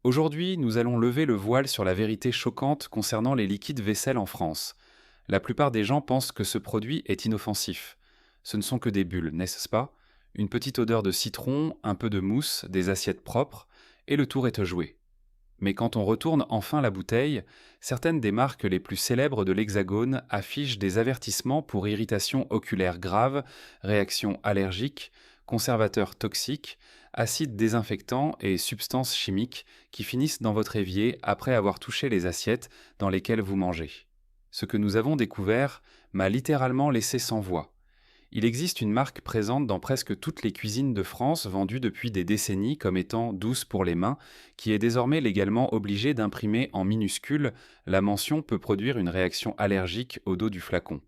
Aujourd'hui, nous allons lever le voile sur la vérité choquante concernant les liquides vaisselle en France. La plupart des gens pensent que ce produit est inoffensif. Ce ne sont que des bulles, n'est-ce pas? Une petite odeur de citron, un peu de mousse, des assiettes propres, et le tour est joué. Mais quand on retourne enfin la bouteille, certaines des marques les plus célèbres de l'Hexagone affichent des avertissements pour irritation oculaire grave, réactions allergiques, conservateurs toxiques, acides désinfectants et substances chimiques qui finissent dans votre évier après avoir touché les assiettes dans lesquelles vous mangez. Ce que nous avons découvert m'a littéralement laissé sans voix. Il existe une marque présente dans presque toutes les cuisines de France vendue depuis des décennies comme étant douce pour les mains, qui est désormais légalement obligée d'imprimer en minuscules la mention peut produire une réaction allergique au dos du flacon.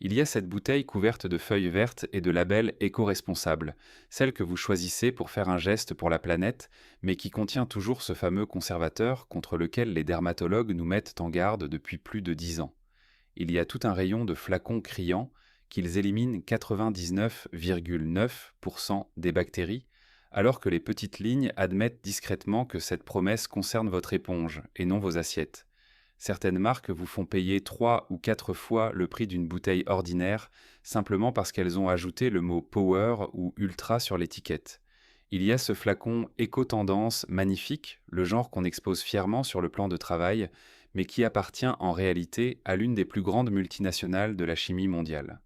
Il y a cette bouteille couverte de feuilles vertes et de labels éco-responsables, celle que vous choisissez pour faire un geste pour la planète, mais qui contient toujours ce fameux conservateur contre lequel les dermatologues nous mettent en garde depuis plus de 10 ans. Il y a tout un rayon de flacons criants qu'ils éliminent 99,9% des bactéries, alors que les petites lignes admettent discrètement que cette promesse concerne votre éponge et non vos assiettes. Certaines marques vous font payer 3 ou 4 fois le prix d'une bouteille ordinaire simplement parce qu'elles ont ajouté le mot power ou ultra sur l'étiquette. Il y a ce flacon éco-tendance magnifique, le genre qu'on expose fièrement sur le plan de travail, mais qui appartient en réalité à l'une des plus grandes multinationales de la chimie mondiale.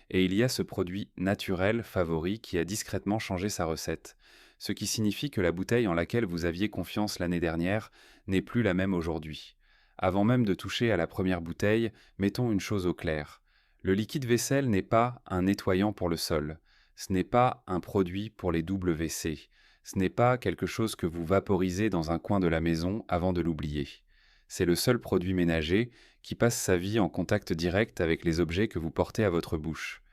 Et il y a ce produit naturel favori qui a discrètement changé sa recette, ce qui signifie que la bouteille en laquelle vous aviez confiance l'année dernière n'est plus la même aujourd'hui. Avant même de toucher à la première bouteille, mettons une chose au clair. Le liquide vaisselle n'est pas un nettoyant pour le sol. Ce n'est pas un produit pour les WC. Ce n'est pas quelque chose que vous vaporisez dans un coin de la maison avant de l'oublier. C'est le seul produit ménager qui passe sa vie en contact direct avec les objets que vous portez à votre bouche.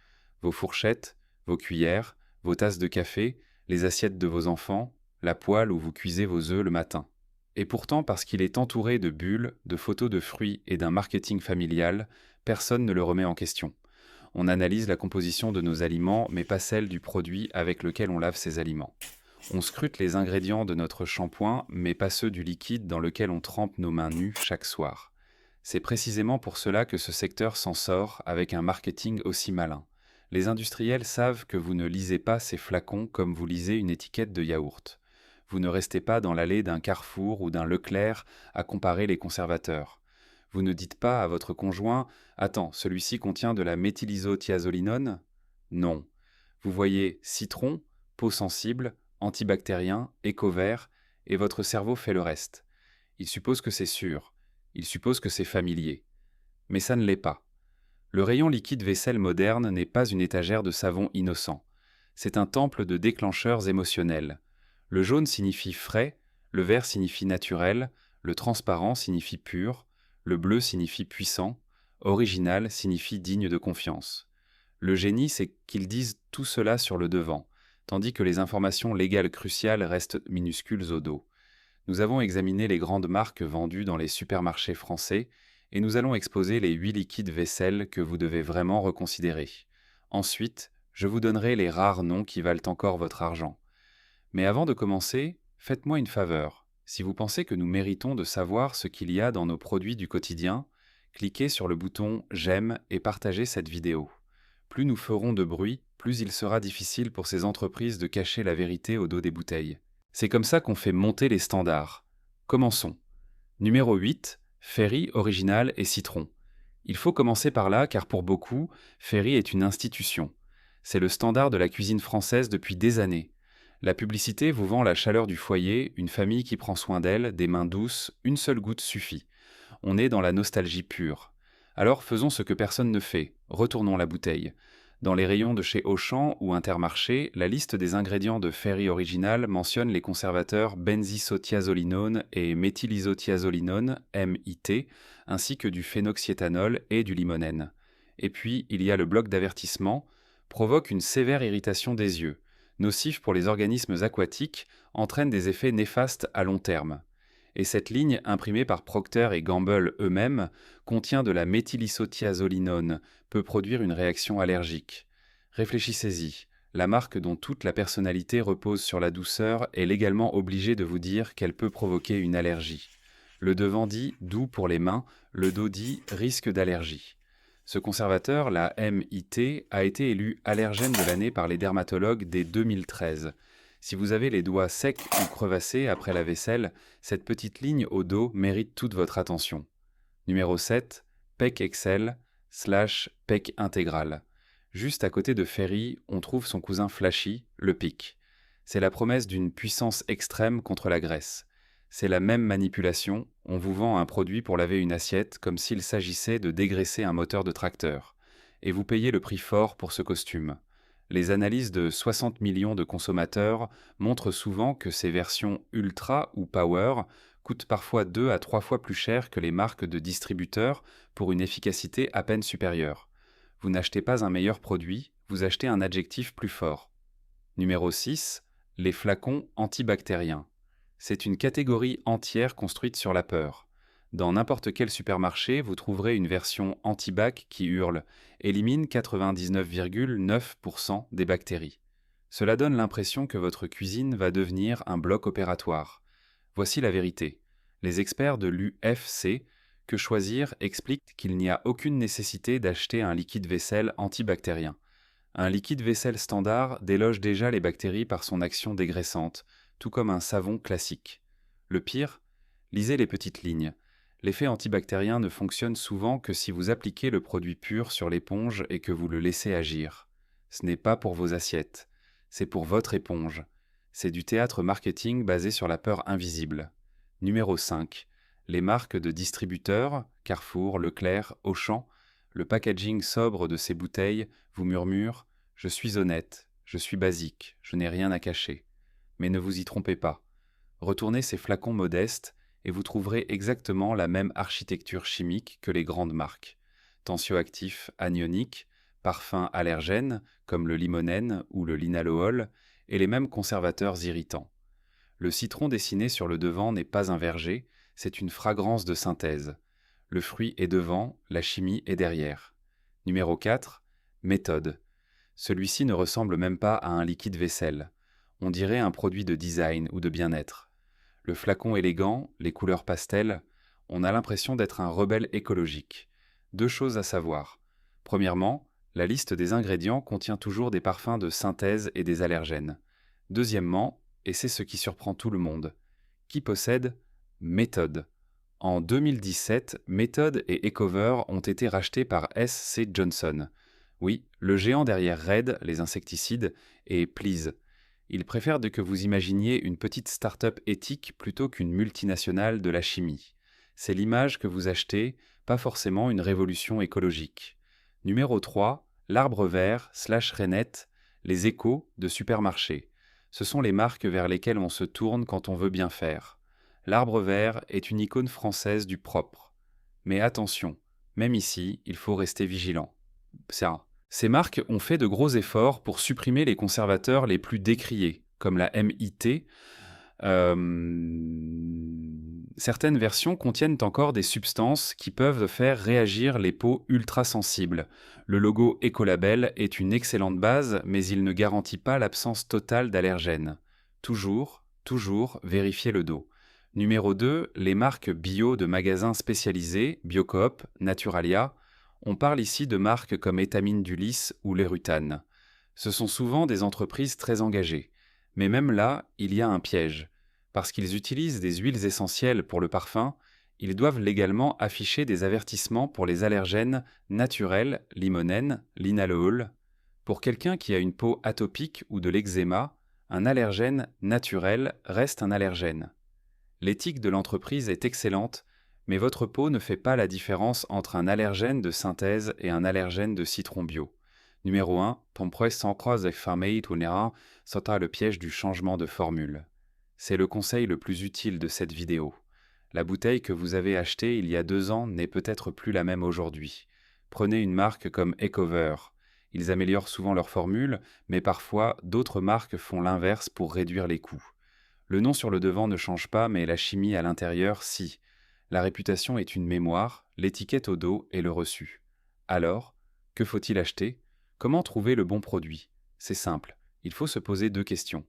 Vos fourchettes, vos cuillères, vos tasses de café, les assiettes de vos enfants, la poêle où vous cuisez vos œufs le matin. Et pourtant, parce qu'il est entouré de bulles, de photos de fruits et d'un marketing familial, personne ne le remet en question. On analyse la composition de nos aliments, mais pas celle du produit avec lequel on lave ces aliments. On scrute les ingrédients de notre shampoing, mais pas ceux du liquide dans lequel on trempe nos mains nues chaque soir. C'est précisément pour cela que ce secteur s'en sort avec un marketing aussi malin. Les industriels savent que vous ne lisez pas ces flacons comme vous lisez une étiquette de yaourt. Vous ne restez pas dans l'allée d'un Carrefour ou d'un Leclerc à comparer les conservateurs. Vous ne dites pas à votre conjoint « Attends, celui-ci contient de la méthylisothiazolinone ?» Non. Vous voyez citron, peau sensible, antibactérien, éco-vert, et votre cerveau fait le reste. Il suppose que c'est sûr. Il suppose que c'est familier. Mais ça ne l'est pas. Le rayon liquide vaisselle moderne n'est pas une étagère de savon innocent. C'est un temple de déclencheurs émotionnels. Le jaune signifie frais, le vert signifie naturel, le transparent signifie pur, le bleu signifie puissant, original signifie digne de confiance. Le génie, c'est qu'ils disent tout cela sur le devant, tandis que les informations légales cruciales restent minuscules au dos. Nous avons examiné les grandes marques vendues dans les supermarchés français et nous allons exposer les 8 liquides vaisselle que vous devez vraiment reconsidérer. Ensuite, je vous donnerai les rares noms qui valent encore votre argent. Mais avant de commencer, faites-moi une faveur. Si vous pensez que nous méritons de savoir ce qu'il y a dans nos produits du quotidien, cliquez sur le bouton J'aime et partagez cette vidéo. Plus nous ferons de bruit, plus il sera difficile pour ces entreprises de cacher la vérité au dos des bouteilles. C'est comme ça qu'on fait monter les standards. Commençons. Numéro 8, Ferry, Original et Citron. Il faut commencer par là car pour beaucoup, Ferry est une institution. C'est le standard de la cuisine française depuis des années. La publicité vous vend la chaleur du foyer, une famille qui prend soin d'elle, des mains douces, une seule goutte suffit. On est dans la nostalgie pure. Alors faisons ce que personne ne fait, retournons la bouteille. Dans les rayons de chez Auchan ou Intermarché, la liste des ingrédients de Ferry Original mentionne les conservateurs benzisothiazolinone et méthylisothiazolinone, MIT, ainsi que du phénoxyéthanol et du limonène. Et puis, il y a le bloc d'avertissement, provoque une sévère irritation des yeux, nocif pour les organismes aquatiques, entraîne des effets néfastes à long terme. Et cette ligne, imprimée par Procter et Gamble eux-mêmes, contient de la méthylisothiazolinone, peut produire une réaction allergique. Réfléchissez-y. La marque dont toute la personnalité repose sur la douceur est légalement obligée de vous dire qu'elle peut provoquer une allergie. Le devant dit doux pour les mains, le dos dit risque d'allergie. Ce conservateur, la MIT, a été élu allergène de l'année par les dermatologues dès 2013. Si vous avez les doigts secs ou crevassés après la vaisselle, cette petite ligne au dos mérite toute votre attention. Numéro 7, PEC Excel / PEC Intégral. Juste à côté de Ferry, on trouve son cousin Flashy, le PIC. C'est la promesse d'une puissance extrême contre la graisse. C'est la même manipulation, on vous vend un produit pour laver une assiette comme s'il s'agissait de dégraisser un moteur de tracteur. Et vous payez le prix fort pour ce costume. Les analyses de 60 millions de consommateurs montrent souvent que ces versions Ultra ou Power coûtent parfois 2 à 3 fois plus cher que les marques de distributeurs pour une efficacité à peine supérieure. Vous n'achetez pas un meilleur produit, vous achetez un adjectif plus fort. Numéro 6, les flacons antibactériens. C'est une catégorie entière construite sur la peur. Dans n'importe quel supermarché, vous trouverez une version anti-bac qui hurle « élimine 99,9% des bactéries ». Cela donne l'impression que votre cuisine va devenir un bloc opératoire. Voici la vérité. Les experts de l'UFC Que Choisir expliquent qu'il n'y a aucune nécessité d'acheter un liquide vaisselle antibactérien. Un liquide vaisselle standard déloge déjà les bactéries par son action dégraissante, tout comme un savon classique. Le pire, lisez les petites lignes. L'effet antibactérien ne fonctionne souvent que si vous appliquez le produit pur sur l'éponge et que vous le laissez agir. Ce n'est pas pour vos assiettes, c'est pour votre éponge. C'est du théâtre marketing basé sur la peur invisible. Numéro 5. Les marques de distributeurs, Carrefour, Leclerc, Auchan, le packaging sobre de ces bouteilles vous murmure « Je suis honnête, je suis basique, je n'ai rien à cacher ». Mais ne vous y trompez pas. Retournez ces flacons modestes et vous trouverez exactement la même architecture chimique que les grandes marques. Tensioactifs anioniques, parfums allergènes comme le limonène ou le linalool et les mêmes conservateurs irritants. Le citron dessiné sur le devant n'est pas un verger, c'est une fragrance de synthèse. Le fruit est devant, la chimie est derrière. Numéro 4. Méthode. Celui-ci ne ressemble même pas à un liquide vaisselle. On dirait un produit de design ou de bien-être. Le flacon élégant, les couleurs pastel, on a l'impression d'être un rebelle écologique. 2 choses à savoir. Premièrement, la liste des ingrédients contient toujours des parfums de synthèse et des allergènes. Deuxièmement, et c'est ce qui surprend tout le monde, qui possède Méthode. En 2017, Méthode et Ecover ont été rachetés par SC Johnson. Oui, le géant derrière Raid, les insecticides, et Please. Ils préfèrent que vous imaginiez une petite start-up éthique plutôt qu'une multinationale de la chimie. C'est l'image que vous achetez, pas forcément une révolution écologique. Numéro 3, l'Arbre Vert / Rainette, les échos de supermarché. Ce sont les marques vers lesquelles on se tourne quand on veut bien faire. L'Arbre Vert est une icône française du propre. Mais attention, même ici, il faut rester vigilant. Ces marques ont fait de gros efforts pour supprimer les conservateurs les plus décriés, comme la MIT. Certaines versions contiennent encore des substances qui peuvent faire réagir les peaux ultra-sensibles. Le logo Ecolabel est une excellente base, mais il ne garantit pas l'absence totale d'allergènes. Toujours vérifiez le dos. Numéro 2, les marques bio de magasins spécialisés, Biocoop, Naturalia. On parle ici de marques comme Étamine du Lys ou Lérutane. Ce sont souvent des entreprises très engagées. Mais même là, il y a un piège. Parce qu'ils utilisent des huiles essentielles pour le parfum, ils doivent légalement afficher des avertissements pour les allergènes naturels, limonène, linalool. Pour quelqu'un qui a une peau atopique ou de l'eczéma, un allergène naturel reste un allergène. L'éthique de l'entreprise est excellente, mais votre peau ne fait pas la différence entre un allergène de synthèse et un allergène de citron bio. Numéro 1, Pompresse sans croise farmeit ou nera sauta le piège du changement de formule. C'est le conseil le plus utile de cette vidéo. La bouteille que vous avez achetée il y a 2 ans n'est peut-être plus la même aujourd'hui. Prenez une marque comme Ecover. Ils améliorent souvent leur formule, mais parfois d'autres marques font l'inverse pour réduire les coûts. Le nom sur le devant ne change pas, mais la chimie à l'intérieur, si. La réputation est une mémoire, l'étiquette au dos est le reçu. Alors, que faut-il acheter ? Comment trouver le bon produit ? C'est simple, Il faut se poser deux questions.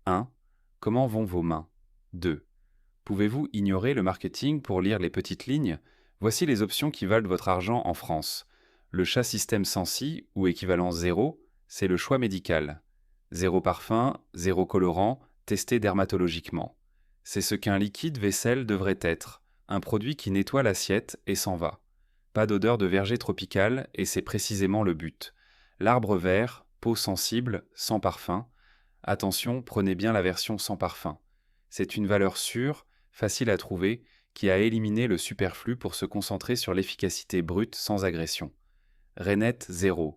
1. Comment vont vos mains? 2. Pouvez-vous ignorer le marketing pour lire les petites lignes? Voici les options qui valent votre argent en France. Le chat système Sensi, ou équivalent zéro, c'est le choix médical. Zéro parfum, zéro colorant, testé dermatologiquement. C'est ce qu'un liquide vaisselle devrait être, un produit qui nettoie l'assiette et s'en va. Pas d'odeur de verger tropical, et c'est précisément le but. L'arbre vert, peau sensible, sans parfum. Attention, prenez bien la version sans parfum. C'est une valeur sûre, facile à trouver, qui a éliminé le superflu pour se concentrer sur l'efficacité brute sans agression. Rainette 0%.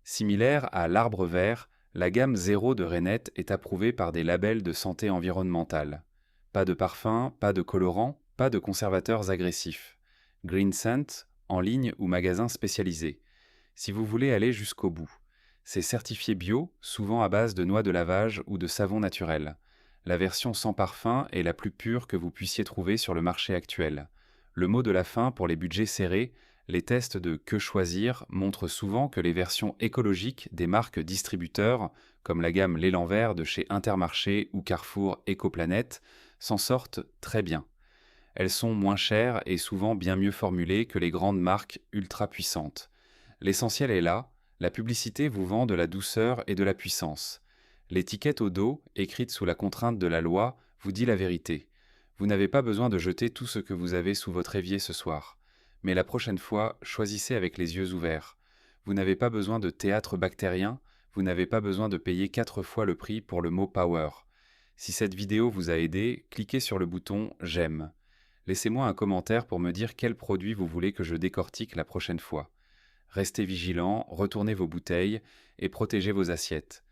Similaire à l'arbre vert, la gamme 0 de Rainette est approuvée par des labels de santé environnementale. Pas de parfum, pas de colorant, pas de conservateurs agressifs. Green Scent, en ligne ou magasin spécialisé. Si vous voulez aller jusqu'au bout. C'est certifié bio, souvent à base de noix de lavage ou de savon naturel. La version sans parfum est la plus pure que vous puissiez trouver sur le marché actuel. Le mot de la fin pour les budgets serrés, les tests de Que choisir montrent souvent que les versions écologiques des marques distributeurs, comme la gamme L'élan vert de chez Intermarché ou Carrefour Ecoplanète, s'en sortent très bien. Elles sont moins chères et souvent bien mieux formulées que les grandes marques ultra puissantes. L'essentiel est là, la publicité vous vend de la douceur et de la puissance. L'étiquette au dos, écrite sous la contrainte de la loi, vous dit la vérité. Vous n'avez pas besoin de jeter tout ce que vous avez sous votre évier ce soir. Mais la prochaine fois, choisissez avec les yeux ouverts. Vous n'avez pas besoin de théâtre bactérien, vous n'avez pas besoin de payer 4 fois le prix pour le mot power. Si cette vidéo vous a aidé, cliquez sur le bouton « J'aime ». Laissez-moi un commentaire pour me dire quel produit vous voulez que je décortique la prochaine fois. Restez vigilants, retournez vos bouteilles et protégez vos assiettes.